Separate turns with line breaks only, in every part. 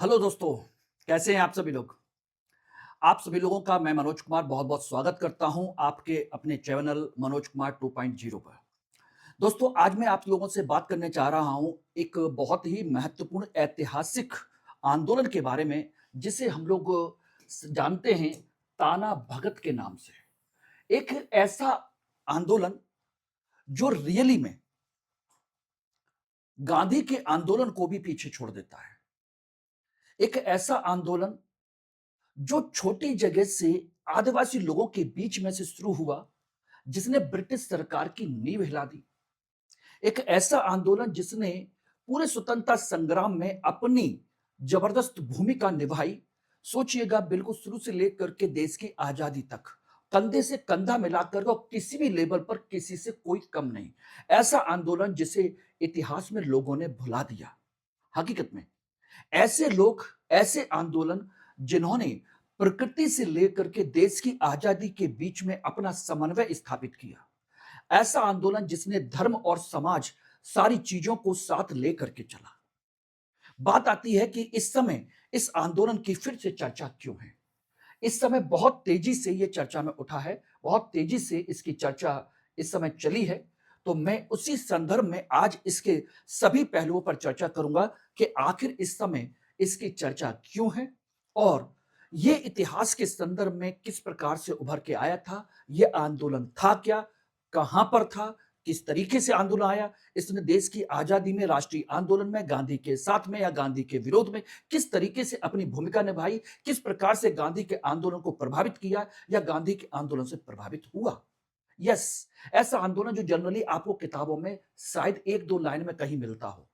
Hello दोस्तों, कैसे हैं आप सभी लोग? आप सभी लोगों का मैं मनोज कुमार बहुत-बहुत स्वागत करता हूं आपके अपने चैनल मनोज कुमार 2.0 पर। दोस्तों, आज मैं आप लोगों से बात करने जा रहा हूं एक बहुत ही महत्वपूर्ण ऐतिहासिक आंदोलन के बारे में, जिसे हम लोग जानते हैं ताना भगत के नाम से। एक ऐसा आंदोलन जो रियली में गांधी के आंदोलन को भी पीछे छोड़ देता है। एक ऐसा आंदोलन जो छोटी जगह से आदिवासी लोगों के बीच में से शुरू हुआ, जिसने ब्रिटिश सरकार की नींव हिला दी। एक ऐसा आंदोलन जिसने पूरे स्वतंत्रता संग्राम में अपनी जबरदस्त भूमिका निभाई। सोचिएगा, बिल्कुल शुरू से लेकर के देश की आजादी तक कंधे से कंधा मिलाकर और किसी भी लेवल पर किसी से कोई कम नहीं। ऐसा आंदोलन जिसे इतिहास में लोगों ने भुला दिया। हकीकत में ऐसे लोग, ऐसे आंदोलन जिन्होंने प्रकृति से लेकर के देश की आजादी के बीच में अपना समन्वय स्थापित किया। ऐसा आंदोलन जिसने धर्म और समाज सारी चीजों को साथ लेकर के चला। बात आती है कि इस समय इस आंदोलन की फिर से चर्चा क्यों है? इस समय बहुत तेजी से ये चर्चा में उठा है, बहुत तेजी से इसकी चर्चा इस समय चली है। तो मैं उसी संदर्भ में आज इसके सभी पहलुओं पर चर्चा करूंगा कि आखिर इस समय इसकी चर्चा क्यों है और ये इतिहास के संदर्भ में किस प्रकार से उभर के आया था, ये आंदोलन था क्या, कहां पर था, किस तरीके से आंदोलन आया, इसने देश की आजादी में, राष्ट्रीय आंदोलन में गांधी के साथ में या गांधी के विरोध में किस तरीके से अपनी भूमिका निभाई, किस प्रकार से गांधी के आंदोलन को प्रभावित किया या गांधी के आंदोलन से प्रभावित हुआ। यस, ऐसा आंदोलन जो जनरली आपको किताबों में शायद एक दो लाइन में कहीं मिलता हो,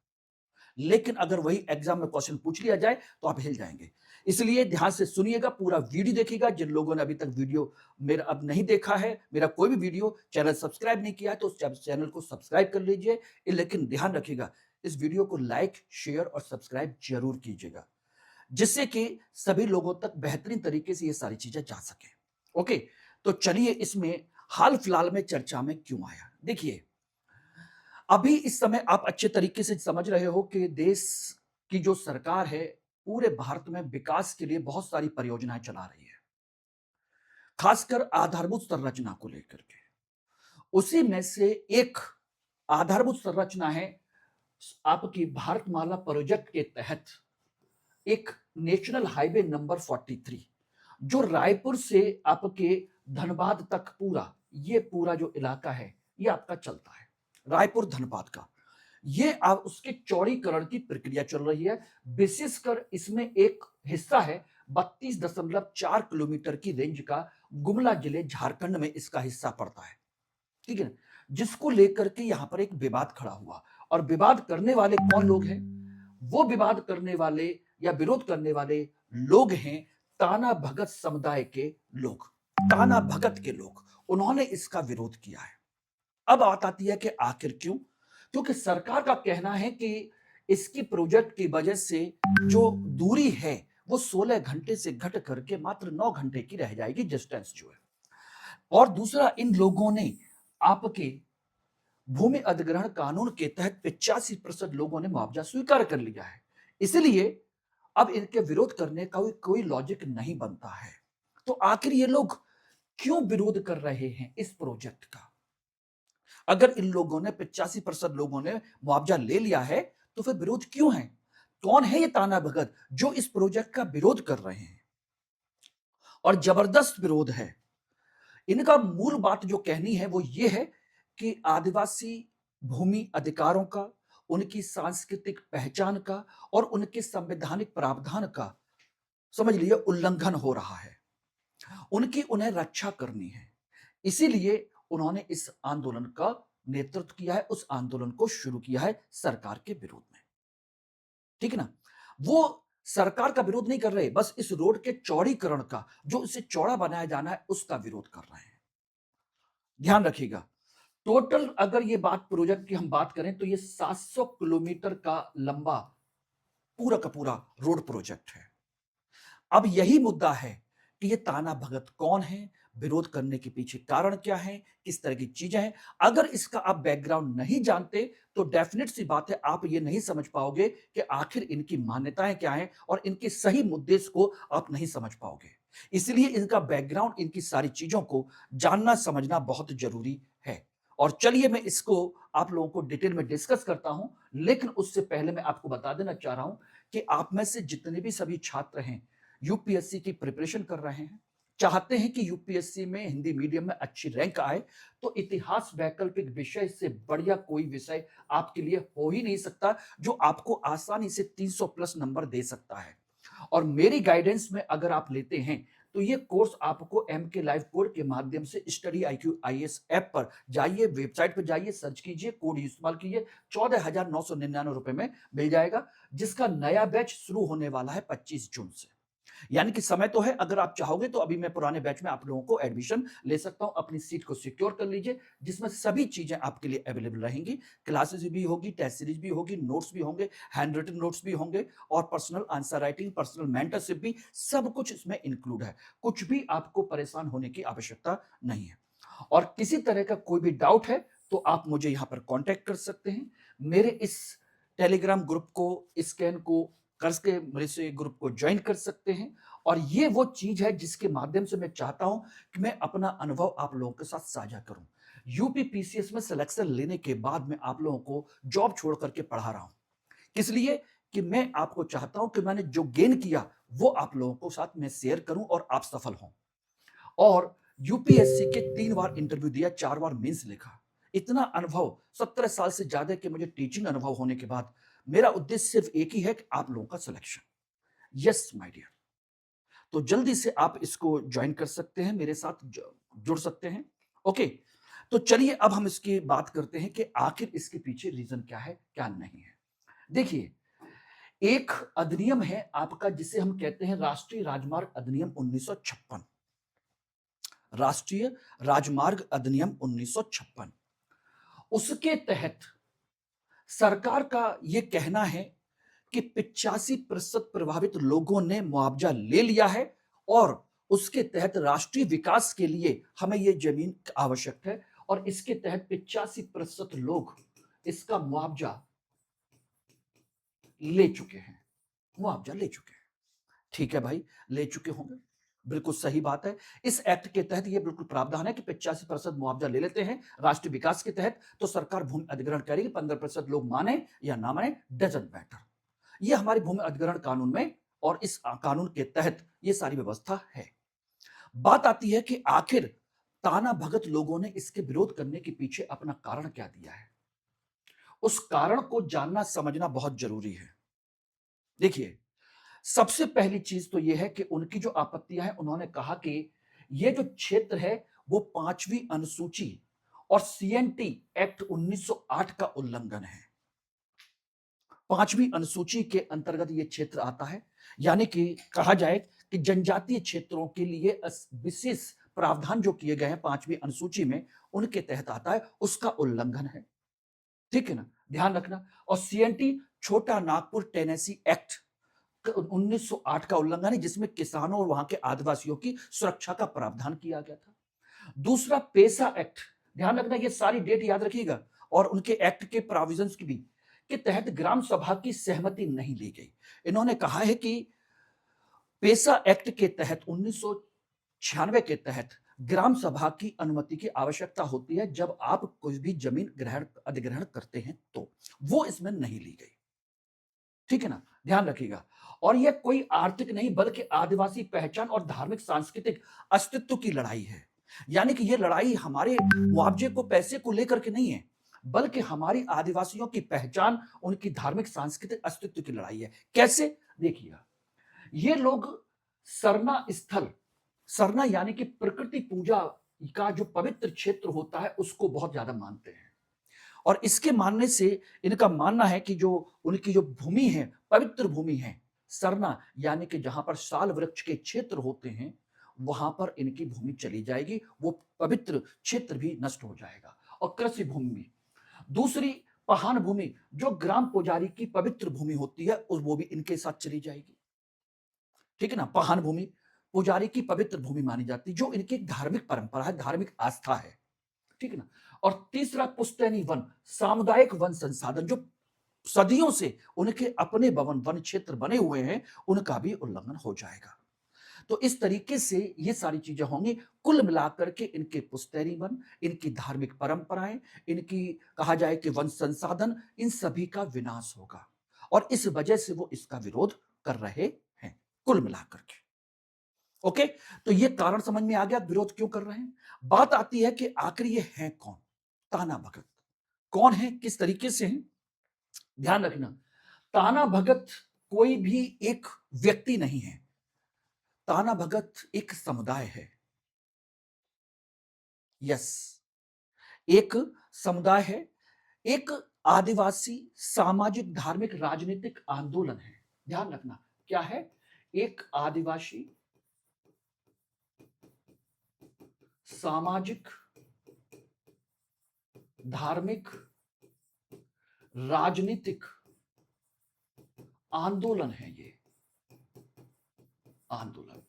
लेकिन अगर वही एग्जाम में क्वेश्चन पूछ लिया जाए तो आप हिल जाएंगे। इसलिए ध्यान से सुनिएगा, पूरा वीडियो देखिएगा। जिन लोगों ने अभी तक वीडियो मेरा अब नहीं देखा है, मेरा कोई भी वीडियो चैनल सब्सक्राइब नहीं किया है, तो उस चैनल को सब्सक्राइब कर लीजिए। लेकिन ध्यान रखिएगा, इस वीडियो को लाइक, शेयर और सब्सक्राइब जरूर कीजिएगा, जिससे कि सभी लोगों तक बेहतरीन तरीके से ये सारी चीजें जा सके। ओके, तो चलिए इसमें हाल फिलहाल में चर्चा में क्यों आया। देखिए, अभी इस समय आप अच्छे तरीके से समझ रहे हो कि देश की जो सरकार है, पूरे भारत में विकास के लिए बहुत सारी परियोजनाएं चला रही है, खासकर आधारभूत संरचना को लेकर के। उसी में से एक आधारभूत संरचना है आपकी भारतमाला प्रोजेक्ट के तहत एक नेशनल हाईवे नंबर 43, जो रायपुर से आपके धनबाद तक पूरा, ये पूरा जो इलाका है ये आपका चलता है, रायपुर धनबाद का। ये अब उसके चौड़ीकरण की प्रक्रिया चल रही है। विशेषकर इसमें एक हिस्सा है 32.4 किलोमीटर की रेंज का, गुमला जिले झारखंड में इसका हिस्सा पड़ता है। ठीक है ना? जिसको लेकर के यहां पर एक विवाद खड़ा हुआ। और विवाद करने वाले कौन लोग हैं? वो विवाद करने वाले या विरोध करने वाले लोग हैं ताना भगत समुदाय के लोग, ताना भगत के लोग। उन्होंने इसका विरोध किया है। अब बात आती है कि आखिर क्यों? क्योंकि सरकार का कहना है कि इसकी प्रोजेक्ट की वजह से जो दूरी है वो 16 घंटे से घट करके मात्र 9 घंटे की रह जाएगी, डिस्टेंस जो है। और दूसरा, इन लोगों ने आपके भूमि अधिग्रहण कानून के तहत 85% लोगों ने मुआवजा स्वीकार कर लिया है। इसलिए अब इनके विरोध करने का कोई लॉजिक नहीं बनता है। तो आखिर ये लोग क्यों विरोध कर रहे हैं इस प्रोजेक्ट का? अगर इन लोगों ने 85% लोगों ने मुआवजा ले लिया है, तो फिर विरोध क्यों है? कौन है ये ताना भगत जो इस प्रोजेक्ट का विरोध कर रहे हैं? और जबरदस्त विरोध है। इनका मूल बात जो कहनी है वो ये है कि आदिवासी भूमि अधिकारों का, उनकी सांस्कृतिक पहचान का और उनके संवैधानिक प्रावधान का, समझ लीजिए, उल्लंघन हो रहा है। उनकी उन्हें रक्षा करनी है। इसीलिए उन्होंने इस आंदोलन का नेतृत्व किया है, उस आंदोलन को शुरू किया है सरकार के विरोध में। ठीक है ना? वो सरकार का विरोध नहीं कर रहे, बस इस रोड के चौड़ीकरण का, जो इसे चौड़ा बनाया जाना है, उसका विरोध कर रहे हैं। ध्यान रखिएगा, टोटल अगर ये बात प्रोजेक्ट की हम बात करें तो ये 700 किलोमीटर का लंबा पूरा का पूरा रोड प्रोजेक्ट है। अब यही मुद्दा है कि ये ताना भगत कौन है, विरोध करने के पीछे कारण क्या है, किस तरह की चीजें हैं। अगर इसका आप बैकग्राउंड नहीं जानते तो डेफिनेट सी बात है, आप ये नहीं समझ पाओगे कि आखिर इनकी मान्यताएं क्या हैं और इनके सही मुद्दे को आप नहीं समझ पाओगे। इसलिए इनका बैकग्राउंड, इनकी सारी चीजों को जानना समझना बहुत जरूरी है। और चलिए मैं इसको आप लोगों को डिटेल में डिस्कस करता हूं, लेकिन उससे पहले मैं आपको बता देना चाह रहा हूं कि आप में से जितने भी सभी छात्र हैं, यूपीएससी की प्रिपरेशन कर रहे हैं, चाहते हैं कि यूपीएससी में हिंदी मीडियम में अच्छी रैंक आए, तो इतिहास वैकल्पिक विषय से बढ़िया कोई विषय आपके लिए हो ही नहीं सकता जो आपको आसानी से 300 प्लस नंबर दे सकता है। और मेरी गाइडेंस में अगर आप लेते हैं तो ये कोर्स आपको एम के लाइव कोड के माध्यम से स्टडी IQ IAS ऐप पर जाइए, वेबसाइट पर जाइए, सर्च कीजिए, कोड इस्तेमाल कीजिए, 14,999 रुपए में मिल जाएगा, जिसका नया बैच शुरू होने वाला है 25 जून से। यानी कि समय तो है, अगर आप चाहोगे तो अभी मैं पुराने बैच में आप लोगों को एडमिशन ले सकता हूं। अपनी सीट को सिक्योर कर लीजिए, जिसमें सभी चीजें आपके लिए अवेलेबल रहेंगी। क्लासेस भी होगी, टेस्ट सीरीज भी होगी, नोट्स भी होंगे, हैंड रिटन नोट्स भी होंगे और personal answer writing, personal mentorship भी, सब कुछ इसमें इंक्लूड है। कुछ भी आपको परेशान होने की आवश्यकता नहीं है। और किसी तरह का कोई भी डाउट है तो आप मुझे यहां पर कांटेक्ट कर सकते हैं। मेरे इस टेलीग्राम ग्रुप को स्कैन को करके मेरे से ग्रुप को ज्वाइन कर सकते हैं। और ये वो चीज है जिसके माध्यम से मैं चाहता हूं कि मैं अपना अनुभव आप लोगों के साथ साझा करूं। यूपी पीसीएस में सिलेक्शन लेने के बाद मैं आप लोगों को जॉब छोड़ करके पढ़ा रहा हूं। किस लिए? कि मैं आपको चाहता हूं कि मैंने जो गेन किया वो आप लोगों को साथ में शेयर करूं और आप सफल हों। और यूपीएससी के 3 बार इंटरव्यू दिया, 4 बार मेंस लिखा। इतना अनुभव, 17 साल से ज्यादा के मुझे टीचिंग अनुभव होने के बाद मेरा उद्देश्य सिर्फ एक ही है कि आप लोगों का सिलेक्शन। Yes my dear. तो जल्दी से आप इसको ज्वाइन कर सकते हैं, मेरे साथ जुड़ सकते हैं। ओके, तो चलिए अब हम इसकी बात करते हैं कि आखिर इसके पीछे रीजन क्या है, क्या नहीं है। देखिए, एक अधिनियम है आपका जिसे हम कहते हैं राष्ट्रीय राजमार्ग अधिनियम 1956। राष्ट्रीय राजमार्ग अधिनियम 1956, उसके तहत सरकार का यह कहना है कि 85% प्रभावित लोगों ने मुआवजा ले लिया है और उसके तहत राष्ट्रीय विकास के लिए हमें यह जमीन आवश्यक है और इसके तहत 85% लोग इसका मुआवजा ले चुके हैं। मुआवजा ले चुके हैं। ठीक है भाई, ले चुके होंगे, बिल्कुल सही बात है। इस एक्ट के तहत यह बिल्कुल प्रावधान है कि 85% मुआवजा ले लेते हैं राष्ट्रीय विकास के तहत, तो सरकार भूमि अधिग्रहण करेगी। 15% लोग माने या ना माने, डजंट मैटर। ये हमारे भूमि अधिग्रहण कानून में और इस कानून के तहत ये सारी व्यवस्था है। बात आती है कि आखिर ताना भगत लोगों ने इसके विरोध करने के पीछे अपना कारण क्या दिया है। उस कारण को जानना समझना बहुत जरूरी है। देखिए, सबसे पहली चीज तो यह है कि उनकी जो आपत्तियां हैं, उन्होंने कहा कि यह जो क्षेत्र है वो 5वीं अनुसूची और सीएनटी एक्ट 1908 का उल्लंघन है। 5वीं अनुसूची के अंतर्गत यह क्षेत्र आता है, यानी कि कहा जाए कि जनजातीय क्षेत्रों के लिए विशेष प्रावधान जो किए गए हैं 5वीं अनुसूची में, उनके तहत आता है, उसका उल्लंघन है। ठीक है ना, ध्यान रखना। और सीएनटी छोटा नागपुर टेनेसी एक्ट 1908 का उल्लंघन है, जिसमें किसानों और वहां के आदिवासियों की सुरक्षा का प्रावधान किया गया था। दूसरा, पेसा एक्ट, ध्यान रखना, ये सारी डेट याद रखिएगा, और उनके एक्ट के प्रोविजंस की भी, के तहत ग्राम सभा की सहमति नहीं ली गई। इन्होंने कहा है कि पेसा एक्ट के तहत 1996 के तहत ग्राम सभा की अनुमति की आवश्यकता होती है जब आप कोई भी जमीन अधिग्रहण करते हैं, तो वो इसमें नहीं ली गई। ठीक है ना, ध्यान रखिएगा। और यह कोई आर्थिक नहीं बल्कि आदिवासी पहचान और धार्मिक सांस्कृतिक अस्तित्व की लड़ाई है। यानी कि यह लड़ाई हमारे मुआवजे को, पैसे को लेकर के नहीं है, बल्कि हमारी आदिवासियों की पहचान, उनकी धार्मिक सांस्कृतिक अस्तित्व की लड़ाई है। कैसे? देखिएगा, ये लोग सरना स्थल, सरना यानी कि प्रकृति पूजा का जो पवित्र क्षेत्र होता है, उसको बहुत ज्यादा मानते हैं। और इसके मानने से इनका मानना है कि जो उनकी जो भूमि है, पवित्र भूमि है, सरना यानी कि जहां पर साल वृक्ष के क्षेत्र होते हैं, वहां पर इनकी भूमि चली जाएगी, वो पवित्र क्षेत्र भी नष्ट हो जाएगा। और कृषि भूमि में दूसरी, पहान भूमि, जो ग्राम पुजारी की पवित्र भूमि होती है, वो भी इनके साथ चली जाएगी। ठीक है ना, पहान भूमि, पुजारी की पवित्र भूमि मानी जाती, जो इनकी एक धार्मिक परंपरा है, धार्मिक आस्था है, ठीक है ना। और तीसरा पुश्तैनी वन, सामुदायिक वन संसाधन, जो सदियों से उनके अपने भवन वन क्षेत्र बने हुए हैं, उनका भी उल्लंघन हो जाएगा। तो इस तरीके से ये सारी चीजें होंगी। कुल मिलाकर के इनके पुश्तैनी वन, इनकी धार्मिक परंपराएं, इनकी कहा जाए कि वन संसाधन, इन सभी का विनाश होगा, और इस वजह से वो इसका विरोध कर रहे हैं कुल मिलाकर के। ओके, तो ये कारण समझ में आ गया विरोध क्यों कर रहे हैं। बात आती है कि आखिर ये है कौन, ताना भगत कौन है, किस तरीके से हैं। ध्यान रखना, ताना भगत कोई भी एक व्यक्ति नहीं है, ताना भगत एक समुदाय है। यस, एक समुदाय है, एक आदिवासी सामाजिक धार्मिक राजनीतिक आंदोलन है। ध्यान रखना, क्या है, एक आदिवासी सामाजिक धार्मिक राजनीतिक आंदोलन है। ये आंदोलन,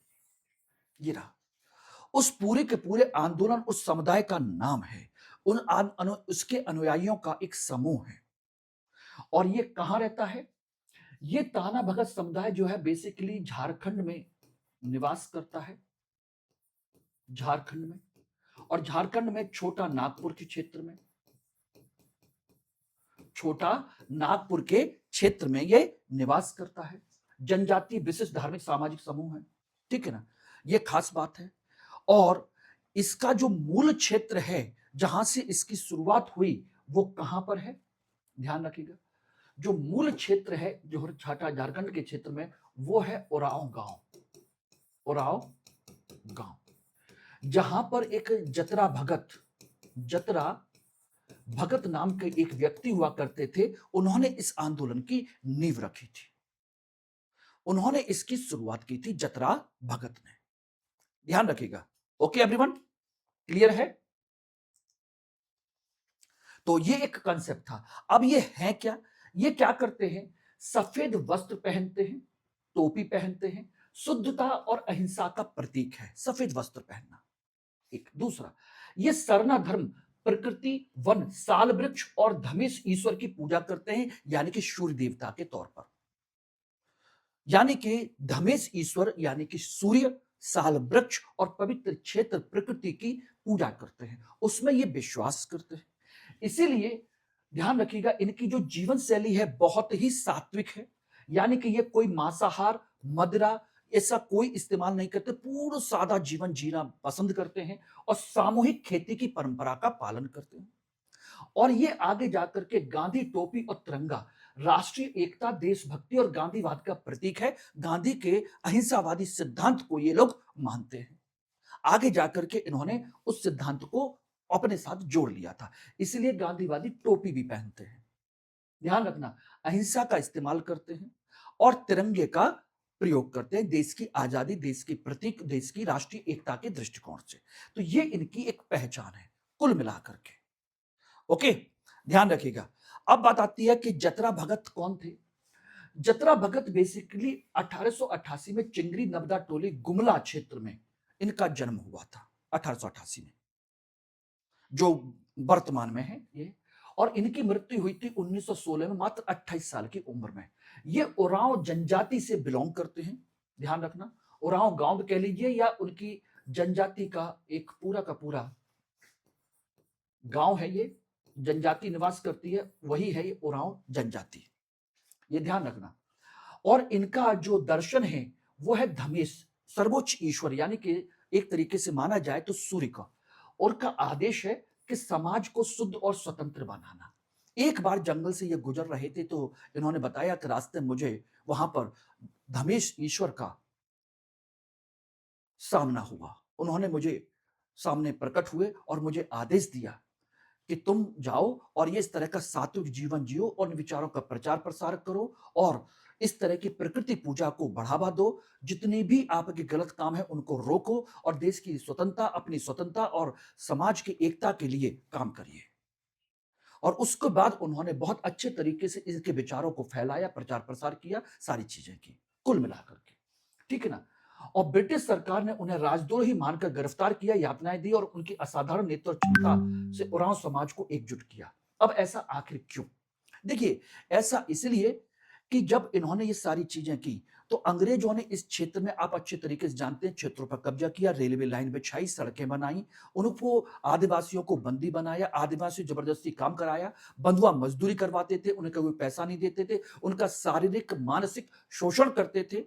ये रहा, उस पूरे के पूरे आंदोलन उस समुदाय का नाम है, उसके अनुयायियों का एक समूह है। और ये कहां रहता है, ये ताना भगत समुदाय जो है बेसिकली झारखंड में निवास करता है, झारखंड में, और झारखंड में छोटा नागपुर के क्षेत्र में, छोटा नागपुर के क्षेत्र में ये निवास करता है। जनजाति विशिष्ट धार्मिक सामाजिक समूह है, ठीक है ना, ये खास बात है। और इसका जो मूल क्षेत्र है, जहां से इसकी शुरुआत हुई, वो कहां पर है, ध्यान रखिएगा। जो मूल क्षेत्र है जो छाटा झारखंड के क्षेत्र में, वो है उरांव गांव, उरांव गांव, जहां पर एक जतरा भगत नाम के एक व्यक्ति हुआ करते थे। उन्होंने इस आंदोलन की नींव रखी थी, उन्होंने इसकी शुरुआत की थी जतरा भगत ने। ध्यान रखिएगा। ओके एवरीवन, क्लियर है। तो ये एक कंसेप्ट था। अब ये है क्या, ये क्या करते हैं, सफेद वस्त्र पहनते हैं, टोपी पहनते हैं, शुद्धता और अहिंसा का प्रतीक है सफेद वस्त्र पहनना। एक दूसरा, ये सरना धर्म प्रकृति वन साल वृक्ष और धमेश ईश्वर की पूजा करते हैं, यानी कि सूर्य देवता के तौर पर, यानी कि धमेश ईश्वर यानी कि सूर्य, साल वृक्ष और पवित्र क्षेत्र प्रकृति की पूजा करते हैं, उसमें ये विश्वास करते हैं। इसीलिए ध्यान रखिएगा, इनकी जो जीवन शैली है बहुत ही सात्विक है, यानी कि ये कोई मांसाहार मदिरा ऐसा कोई इस्तेमाल नहीं करते, पूर्ण सादा जीवन जीना पसंद करते हैं, और सामूहिक खेती की परंपरा का पालन करते हैं। और ये आगे जाकर के गांधी टोपी और तिरंगा राष्ट्रीय एकता, देशभक्ति और गांधीवाद का प्रतीक है। गांधी के अहिंसावादी सिद्धांत को ये लोग मानते हैं। आगे जाकर के इन्होंने उस सिद्धांत को अपने साथ जोड़ लिया था, इसलिए गांधीवादी टोपी भी पहनते हैं। ध्यान रखना, अहिंसा का इस्तेमाल करते हैं और तिरंगे का प्रयोग करते हैं, देश की आजादी, देश की प्रतीक, देश की राष्ट्रीय एकता के दृष्टिकोण से। तो ये इनकी एक पहचान है कुल मिलाकर के। ओके, ध्यान रखिएगा। अब बात आती है कि जतरा भगत कौन थे। जतरा भगत बेसिकली 1888 में चिंगरी नबदा टोली गुमला क्षेत्र में इनका जन्म हुआ था, 1888 में, जो वर्तमान में है ये। और इनकी मृत्यु हुई थी 1916 में, मात्र 28 साल की उम्र में। ये उरांव जनजाति से बिलोंग करते हैं। ध्यान रखना, उरांव गांव कह लीजिए या उनकी जनजाति का एक पूरा का पूरा गांव है, ये जनजाति निवास करती है, वही है ये उरांव जनजाति, ये ध्यान रखना। और इनका जो दर्शन है वो है धमेश, सर्वोच्च ईश्वर, यानी कि एक तरीके से माना जाए तो सूर्य का। और का आदेश है कि समाज को शुद्ध और स्वतंत्र बनाना। एक बार जंगल से ये गुजर रहे थे तो इन्होंने बताया कि रास्ते में मुझे वहां पर धमेश ईश्वर का सामना हुआ। उन्होंने मुझे सामने प्रकट हुए और मुझे आदेश दिया कि तुम जाओ और ये इस तरह का सात्विक जीवन जियो और इन विचारों का प्रचार प्रसार करो और इस तरह की प्रकृति पूजा को बढ़ावा दो। जितनी भी आपके गलत काम है उनको रोको और देश की स्वतंत्रता, अपनी स्वतंत्रता और समाज की एकता के लिए काम करिए। और उसके बाद उन्होंने बहुत अच्छे तरीके से इनके विचारों को फैलाया, प्रचार प्रसार किया, सारी चीजें की कुल मिलाकर के, ठीक है ना। और ब्रिटिश सरकार ने उन्हें राजद्रोही मानकर गिरफ्तार किया, यातनाएं दी और उनकी असाधारण नेतृत्व क्षमता से उरांव समाज को एकजुट किया। अब ऐसा आखिर क्यों? देखिए, ऐसा इसलिए कि जब इन्होंने ये सारी चीजें की, तो अंग्रेजों ने इस क्षेत्र में, आप अच्छे तरीके से जानते हैं, क्षेत्रों पर कब्जा किया, रेलवे लाइन बिछाई, सड़कें बनाई, उनको आदिवासियों को बंदी बनाया, आदिवासियों जबरदस्ती काम कराया, बंधुआ मजदूरी करवाते थे, उन्हें कोई पैसा नहीं देते थे, उनका शारीरिक मानसिक शोषण करते थे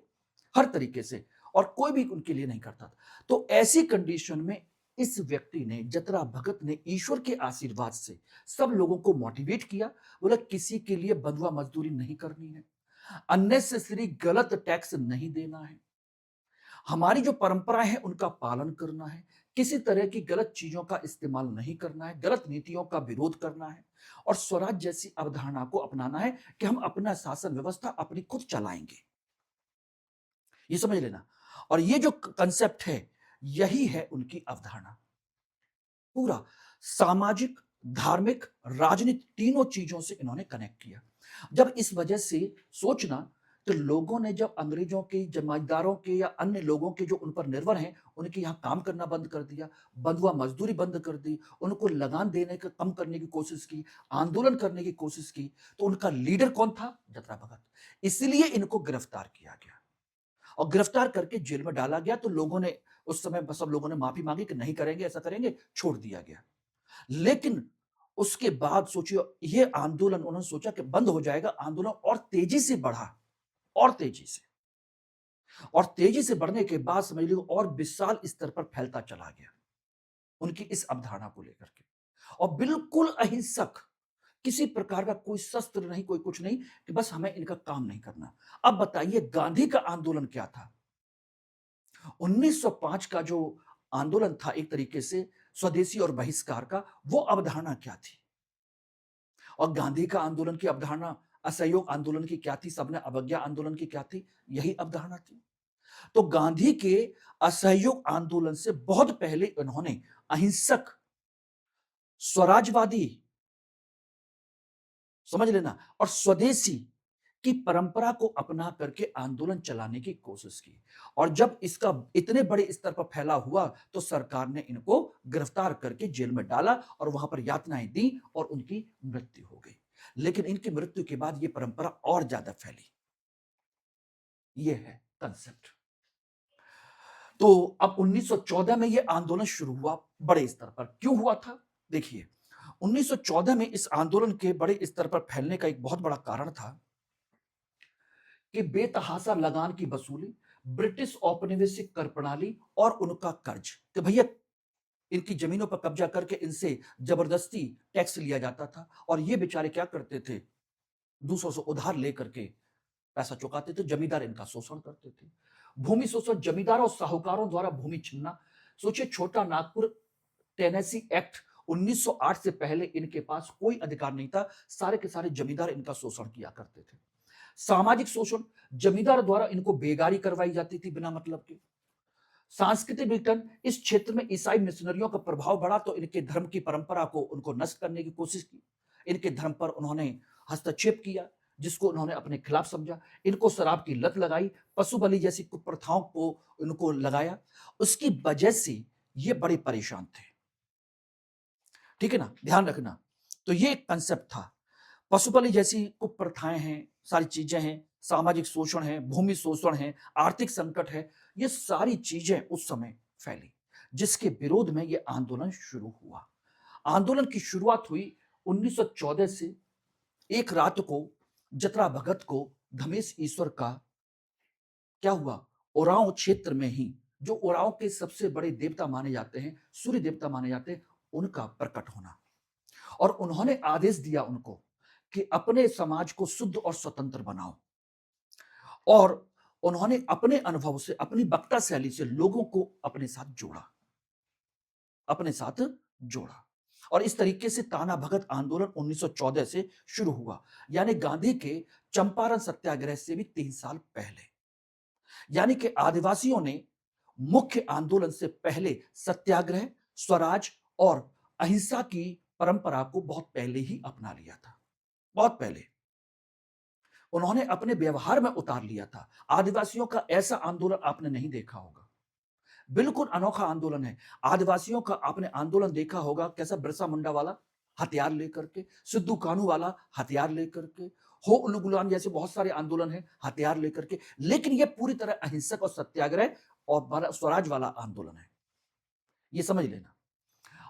हर तरीके से, और कोई भी उनके लिए नहीं करता था। तो ऐसी कंडीशन में इस व्यक्ति ने, जतरा भगत ने, ईश्वर के आशीर्वाद से सब लोगों को मोटिवेट किया। बोला किसी के लिए बंधुआ मजदूरी नहीं करनी है, अननेसेसरी गलत टैक्स नहीं देना है, हमारी जो परंपरा है उनका पालन करना है, किसी तरह की गलत चीजों का इस्तेमाल नहीं करना है, गलत नीतियों का विरोध करना है, और स्वराज जैसी अवधारणा को अपनाना है कि हम अपना शासन व्यवस्था अपनी खुद चलाएंगे। ये समझ लेना। और ये जो कंसेप्ट है, यही है उनकी अवधारणा। पूरा सामाजिक, धार्मिक, राजनीतिक तीनों चीजों से इन्होंने कनेक्ट किया। जब इस वजह से सोचना, तो लोगों ने जब अंग्रेजों के, जमाईदारों के या अन्य लोगों के जो उन पर निर्भर हैं, उनके यहाँ काम करना बंद कर दिया, बंधुआ मजदूरी बंद कर दी, उनको लगान देने का कम करने की कोशिश की, आंदोलन करने की कोशिश की, तो उनका लीडर कौन था? जतरा भगत। इसलिए इनको गिरफ्तार किया गया और गिरफ्तार करके जेल में डाला गया। तो लोगों ने उस समय, सब लोगों ने माफी मांगी कि नहीं करेंगे, ऐसा करेंगे, छोड़ दिया गया। लेकिन उसके बाद सोचिए, ये आंदोलन उन्होंने सोचा कि बंद हो जाएगा, आंदोलन और तेजी से बढ़ा, और तेजी से, और तेजी से बढ़ने के बाद समझ लीजिए और विशाल स्तर पर फैलता चला गया उनकी इस अवधारणा को लेकर के। और बिल्कुल अहिंसक, किसी प्रकार का कोई शस्त्र नहीं, कोई कुछ नहीं, कि बस हमें इनका काम नहीं करना। अब बताइए, गांधी का आंदोलन क्या था? 1905 का जो आंदोलन था, एक तरीके से स्वदेशी और बहिष्कार का, वो अवधारणा क्या थी? और गांधी का आंदोलन की अवधारणा, असहयोग आंदोलन की क्या थी? सबने अवज्ञा आंदोलन की क्या थी? यही अवधारणा थी। तो गांधी के असहयोग आंदोलन से बहुत पहले उन्होंने अहिंसक, स्वराजवादी, समझ लेना, और स्वदेशी की परंपरा को अपना करके आंदोलन चलाने की कोशिश की। और जब इसका इतने बड़े स्तर पर फैला हुआ, तो सरकार ने इनको गिरफ्तार करके जेल में डाला और वहां पर यातनाएं दी और उनकी मृत्यु हो गई। लेकिन इनकी मृत्यु के बाद यह परंपरा और ज्यादा फैली। यह है कंसेप्ट। तो अब 1914 में यह आंदोलन शुरू हुआ बड़े स्तर पर। क्यों हुआ था? देखिए, 1914 में इस आंदोलन के बड़े स्तर पर फैलने का एक बहुत बड़ा कारण था कि बेतहाशा लगान की वसूली, ब्रिटिश औपनिवेशिक कर प्रणाली और उनका कर्ज, कि भैया इनकी जमीनों पर कब्जा करके इनसे जबरदस्ती टैक्स लिया जाता था, और ये बेचारे क्या करते थे? दूसरों से उधार लेकर के पैसा चुकाते थे, जमींदार इनका शोषण करते थे। भूमि शोषण, जमींदारों और साहूकारों द्वारा भूमि छीनना। सोचिए, छोटा नागपुर टेनेसी एक्ट 1908 से पहले इनके पास कोई अधिकार नहीं था, सारे के सारे जमींदार इनका शोषण किया करते थे। सामाजिक शोषण, जमींदार द्वारा इनको बेगारी करवाई जाती थी बिना मतलब के। सांस्कृतिक विघटन, इस क्षेत्र में ईसाई मिशनरियों का प्रभाव बढ़ा, तो इनके धर्म की परंपरा को उनको नष्ट करने की कोशिश की, इनके धर्म पर उन्होंने हस्तक्षेप किया, जिसको उन्होंने अपने खिलाफ समझा। इनको शराब की लत लगाई, पशु बलि जैसी कुप्रथाओं को इनको लगाया। उसकी वजह से ये बड़े परेशान थे। ठीक है ना, ध्यान रखना। तो ये एक कंसेप्ट था। पशुपली जैसी कुप्रथाएं हैं, सारी चीजें हैं, सामाजिक शोषण है, भूमि शोषण है, आर्थिक संकट है, ये सारी चीजें उस समय फैली, जिसके विरोध में ये आंदोलन शुरू हुआ। आंदोलन की शुरुआत हुई 1914 से। एक रात को जतरा भगत को धमेश ईश्वर का क्या हुआ? ओरांव क्षेत्र में ही, जो ओरांव के सबसे बड़े देवता माने जाते हैं, सूर्य देवता माने जाते हैं, उनका प्रकट होना। और उन्होंने आदेश दिया उनको कि अपने समाज को शुद्ध और स्वतंत्र बनाओ। और उन्होंने अपने अनुभव से, अपनी वक्ता शैली से लोगों को अपने साथ जोड़ा, अपने साथ जोड़ा। और इस तरीके से ताना भगत आंदोलन 1914 से शुरू हुआ, यानी गांधी के चंपारण सत्याग्रह से भी 3 साल पहले। यानी कि आदिवासियों ने मुख्य आंदोलन से पहले सत्याग्रह, स्वराज और अहिंसा की परंपरा को बहुत पहले ही अपना लिया था, बहुत पहले। उन्होंने अपने व्यवहार में उतार लिया था। आदिवासियों का ऐसा आंदोलन आपने नहीं देखा होगा। बिल्कुल अनोखा आंदोलन है। आदिवासियों का आपने आंदोलन देखा होगा कैसा, बिरसा मुंडा वाला हथियार लेकर के, सिद्धू कान्हू वाला हथियार लेकर के, हो उलुगुलान जैसे बहुत सारे आंदोलन हैं हथियार लेकर के, लेकिन यह पूरी तरह अहिंसक और सत्याग्रह और स्वराज वाला आंदोलन है। ये समझ लेना।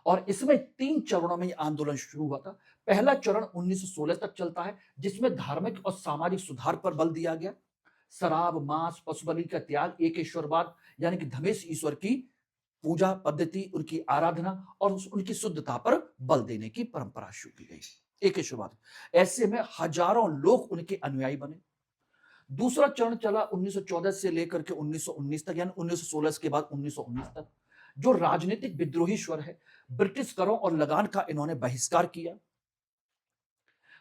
और इसमें 3 चरणों में ये आंदोलन शुरू हुआ था। पहला चरण 1916 तक चलता है, जिसमें धार्मिक और सामाजिक सुधार पर बल दिया गया। शराब, मांस, पशु बलि का त्याग, एकेश्वरवाद यानी कि धमेश ईश्वर की पूजा पद्धति, उनकी आराधना और उनकी शुद्धता पर बल देने की परंपरा शुरू की गई। एकेश्वरवाद। ऐसे में हजारों लोग उनके अनुयायी बने। दूसरा चरण चला 1914 से लेकर के 1919 तक, यानी 1916 के बाद 1919 तक, जो राजनीतिक विद्रोही स्वर है। ब्रिटिश करों और लगान का इन्होंने बहिष्कार किया।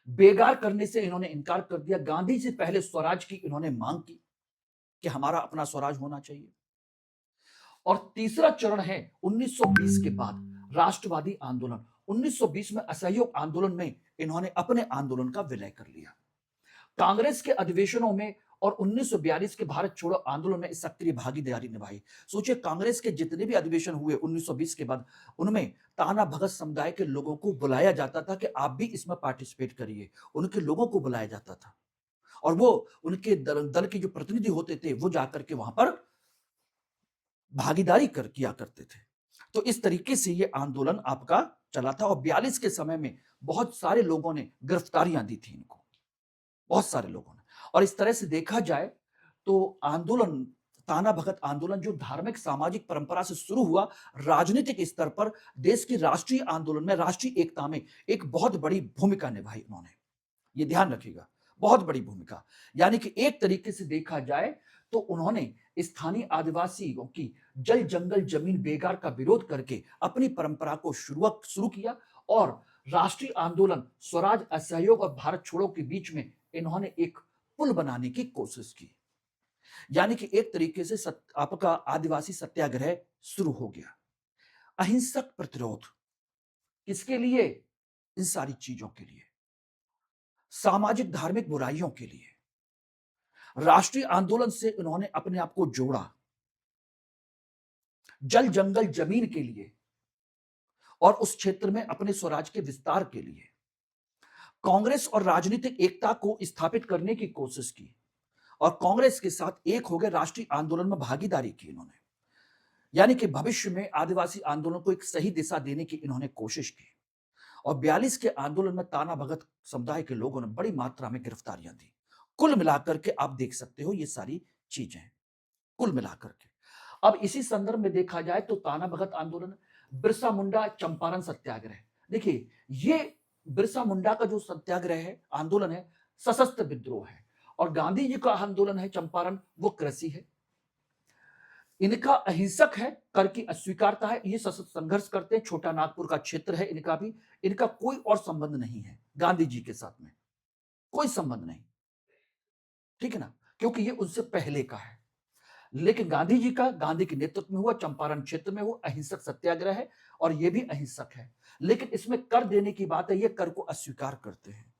बेगार करने से इन्होंने इनकार कर दिया। गांधी से पहले स्वराज की इन्होंने मांग की कि हमारा अपना स्वराज होना चाहिए। और तीसरा चरण है 1920 के बाद राष्ट्रवादी आंदोलन। 1920 में असहयोग आंदोलन में इन्होंने अपने आंदोलन का विलय कर लिया। कांग्रेस के अधिवेशनों में और 1942 के भारत छोड़ो आंदोलन में सक्रिय भागीदारी निभाई। सोचिए, कांग्रेस के जितने भी अधिवेशन हुए 1920 के बाद, उनमें ताना भगत समुदाय के लोगों को बुलाया जाता था कि आप भी इसमें पार्टिसिपेट करिए। उनके लोगों को बुलाया जाता था और वो उनके दल के जो प्रतिनिधि होते थे वो जाकर के वहां पर भागीदारी किया करते थे। तो इस तरीके से ये आंदोलन आपका चला था। और 42 के समय में बहुत सारे लोगों ने गिरफ्तारियां दी थी इनको, बहुत सारे लोगों ने। और इस तरह से देखा जाए तो आंदोलन, ताना भगत आंदोलन जो धार्मिक सामाजिक परंपरा से शुरू हुआ, राजनीतिक स्तर पर देश की राष्ट्रीय आंदोलन में, राष्ट्रीय एकता में एक बहुत बड़ी भूमिका निभाई उन्होंने। ये ध्यान रखिएगा, बहुत बड़ी भूमिका। यानी कि एक तरीके से देखा जाए तो उन्होंने स्थानीय आदिवासियों की जल जंगल जमीन बेगार का विरोध करके अपनी परंपरा को शुरू किया। और राष्ट्रीय आंदोलन, स्वराज, असहयोग और भारत छोड़ो के बीच में इन्होंने एक पुल बनाने की कोशिश की। यानी कि एक तरीके से आपका आदिवासी सत्याग्रह शुरू हो गया। अहिंसक प्रतिरोध किसके लिए? इन सारी चीजों के लिए, सामाजिक धार्मिक बुराइयों के लिए। राष्ट्रीय आंदोलन से उन्होंने अपने आप को जोड़ा, जल जंगल जमीन के लिए और उस क्षेत्र में अपने स्वराज के विस्तार के लिए। कांग्रेस और राजनीतिक एकता को स्थापित करने की कोशिश की और कांग्रेस के साथ एक हो गए, राष्ट्रीय आंदोलन में भागीदारी की इन्होंने। यानी कि भविष्य में आदिवासी आंदोलन को एक सही दिशा देने की इन्होंने कोशिश की। और 42 के आंदोलन में ताना भगत समुदाय के लोगों ने बड़ी मात्रा में गिरफ्तारियां दी। कुल मिलाकर के आप देख सकते हो ये सारी चीजें, कुल मिलाकर के। अब इसी संदर्भ में देखा जाए तो ताना भगत आंदोलन, बिरसा मुंडा चंपारण सत्याग्रह। देखिए, ये बिरसा मुंडा का जो सत्याग्रह है, आंदोलन है, सशस्त्र विद्रोह है। और गांधी जी का आंदोलन है चंपारण, वो कृषि है। इनका अहिंसक है, कर की अस्वीकारता है। ये सशस्त्र संघर्ष करते हैं, छोटा नागपुर का क्षेत्र है इनका भी। इनका कोई और संबंध नहीं है गांधी जी के साथ में, कोई संबंध नहीं, ठीक है ना, क्योंकि ये उनसे पहले का है। लेकिन गांधी जी का, गांधी के नेतृत्व में हुआ चंपारण क्षेत्र में वो अहिंसक सत्याग्रह है और ये भी अहिंसक है। लेकिन इसमें कर देने की बात है, ये कर को अस्वीकार करते हैं।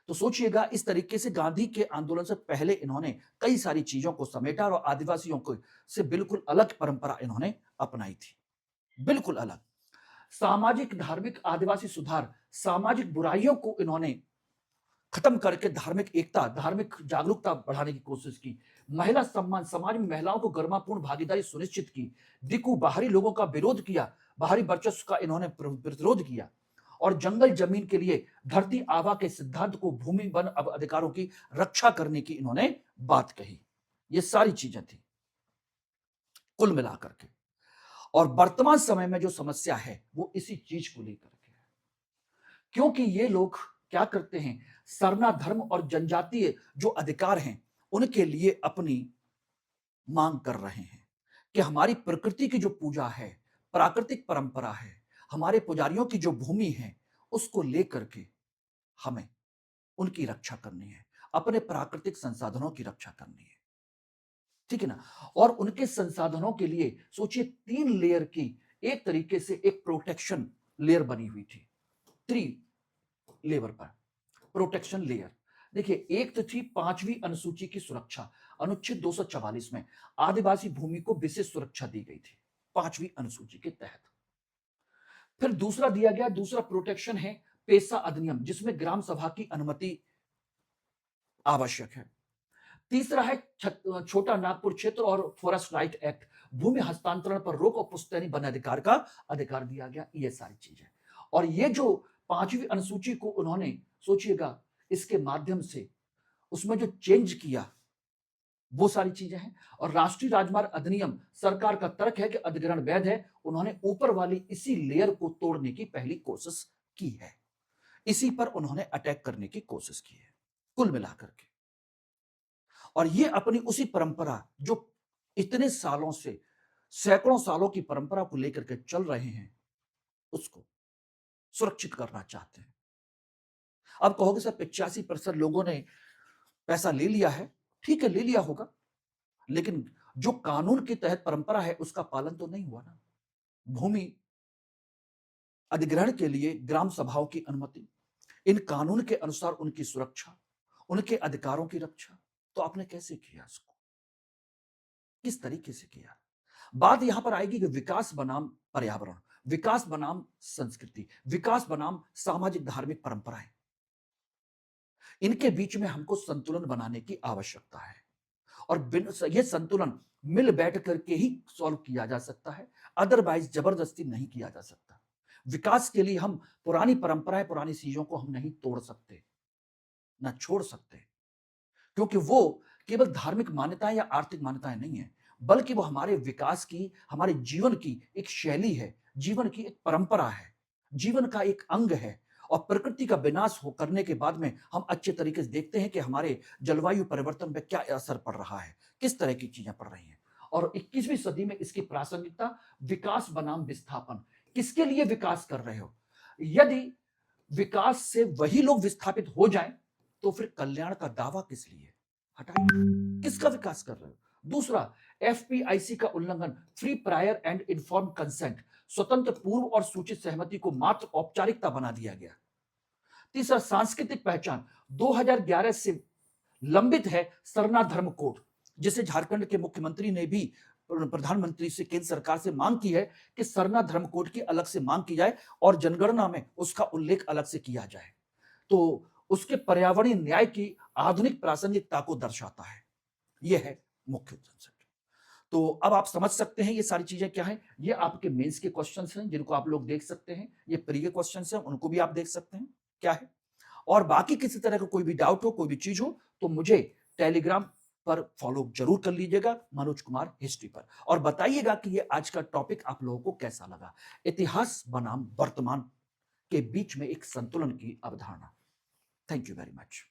तो सोचिएगा, इस तरीके से गांधी के आंदोलन से पहले इन्होंने कई सारी चीजों को समेटा और आदिवासियों को से बिल्कुल अलग परंपरा इन्होंने अपनाई थी, बिल्कुल अलग। सामाजिक धार्मिक आदिवासी सुधार, सामाजिक बुराइयों को इन्होंने खत्म करके धार्मिक एकता, धार्मिक जागरूकता बढ़ाने की कोशिश की। महिला सम्मान, समाज में महिलाओं को गरिमापूर्ण भागीदारी सुनिश्चित की। दिक्कू बाहरी लोगों का विरोध किया, बाहरी वर्चस्व का इन्होंने प्रतिरोध किया। और जंगल जमीन के लिए धरती आबा के सिद्धांत को, भूमि वन अधिकारों की रक्षा करने की इन्होंने बात कही। ये सारी चीजें थी कुल मिलाकर के। और वर्तमान समय में जो समस्या है वो इसी चीज को लेकर के है, क्योंकि ये लोग क्या करते हैं, सरना धर्म और जनजातीय जो अधिकार हैं उनके लिए अपनी मांग कर रहे हैं कि हमारी प्रकृति की जो पूजा है, प्राकृतिक परंपरा है, हमारे पुजारियों की जो भूमि है, उसको लेकर के हमें उनकी रक्षा करनी है, अपने प्राकृतिक संसाधनों की रक्षा करनी है, ठीक है ना। और उनके संसाधनों के लिए सोचिए 3 लेयर की एक तरीके से एक प्रोटेक्शन लेयर बनी हुई थी, 3 लेवल पर प्रोटेक्शन लेयर। देखिए, एक तो थी 5वीं अनुसूची की सुरक्षा। अनुच्छेद 244 में आदिवासी भूमि को विशेष सुरक्षा दी गई थी 5वीं अनुसूची के तहत। फिर दूसरा दिया गया, दूसरा प्रोटेक्शन है पेशा अधिनियम, जिसमें ग्राम सभा की अनुमति आवश्यक है। तीसरा है छोटा नागपुर क्षेत्र और फॉरेस्ट राइट एक्ट, भूमि हस्तांतरण पर रोक और पुश्तैनी वन अधिकार का अधिकार दिया गया। ये सारी चीजें, और ये जो 5वीं अनुसूची को उन्होंने, सोचिएगा, इसके माध्यम से उसमें जो चेंज किया वो सारी चीजें हैं। और राष्ट्रीय राजमार्ग अधिनियम, सरकार का तर्क है कि अधिग्रहण वैध है। उन्होंने ऊपर वाली इसी लेयर को तोड़ने की पहली कोशिश की है, इसी पर उन्होंने अटैक करने की कोशिश की है कुल मिलाकर के। और ये अपनी उसी परंपरा, जो इतने सालों से, सैकड़ों सालों की परंपरा को लेकर के चल रहे हैं, उसको सुरक्षित करना चाहते हैं। अब कहोगे सर 85% लोगों ने पैसा ले लिया है। ठीक है, ले लिया होगा, लेकिन जो कानून के तहत परंपरा है उसका पालन तो नहीं हुआ ना। भूमि अधिग्रहण के लिए ग्राम सभाओं की अनुमति, इन कानून के अनुसार उनकी सुरक्षा, उनके अधिकारों की रक्षा, तो आपने कैसे किया इसको, किस तरीके से किया? बात यहां पर आएगी कि विकास बनाम पर्यावरण, विकास बनाम संस्कृति, विकास बनाम सामाजिक धार्मिक परंपराएं, इनके बीच में हमको संतुलन बनाने की आवश्यकता है। और यह संतुलन मिल बैठ करके ही सॉल्व किया जा सकता है, अदरवाइज जबरदस्ती नहीं किया जा सकता। विकास के लिए हम पुरानी परंपराएं, पुरानी चीजों को हम नहीं तोड़ सकते, ना छोड़ सकते, क्योंकि वो केवल धार्मिक मान्यताएं या आर्थिक मान्यताएं नहीं है, बल्कि वो हमारे विकास की, हमारे जीवन की एक शैली है, जीवन की एक परंपरा है, जीवन का एक अंग है। और प्रकृति का विनाश हो करने के बाद में हम अच्छे तरीके से देखते हैं कि हमारे जलवायु परिवर्तन पे क्या असर पड़ रहा है, किस तरह की चीजें पड़ रही हैं। और 21वीं सदी में इसकी प्रासंगिकता, विकास बनाम विस्थापन, किसके लिए विकास कर रहे हो? यदि विकास से वही लोग विस्थापित हो जाएं, तो फिर कल्याण का दावा किस लिए? हटाइए, किसका विकास कर रहे हो? दूसरा, एफपीआईसी का उल्लंघन, free prior and inform consent, स्वतंत्र पूर्व और सूचित सहमति को मात्र औपचारिकता बना दिया गया। तीसरा, सांस्कृतिक पहचान, 2011 से लंबित है सरना धर्म कोड, जिसे झारखंड के मुख्यमंत्री ने भी प्रधानमंत्री से, केंद्र सरकार से मांग की है कि सरना धर्म कोड की अलग से मांग की जाए और जनगणना में उसका उल्लेख अलग से किया जाए। तो उसके पर्यावरणीय न्याय की आधुनिक प्रासंगिकता को दर्शाता है। यह है मुख्य कंसेप्ट। तो अब आप समझ सकते हैं ये सारी चीजें क्या हैं। ये आपके मेंस के क्वेश्चंस हैं, जिनको आप लोग देख सकते हैं। ये प्री के क्वेश्चंस हैं, उनको भी आप देख सकते हैं क्या है। और बाकी किसी तरह का कोई भी डाउट हो, कोई भी चीज हो, तो मुझे टेलीग्राम पर फॉलो जरूर कर लीजिएगा, मनोज कुमार हिस्ट्री पर, और बताइएगा कि ये आज का टॉपिक आप लोगों को कैसा लगा। इतिहास बनाम वर्तमान के बीच में एक संतुलन की अवधारणा। Thank you very much.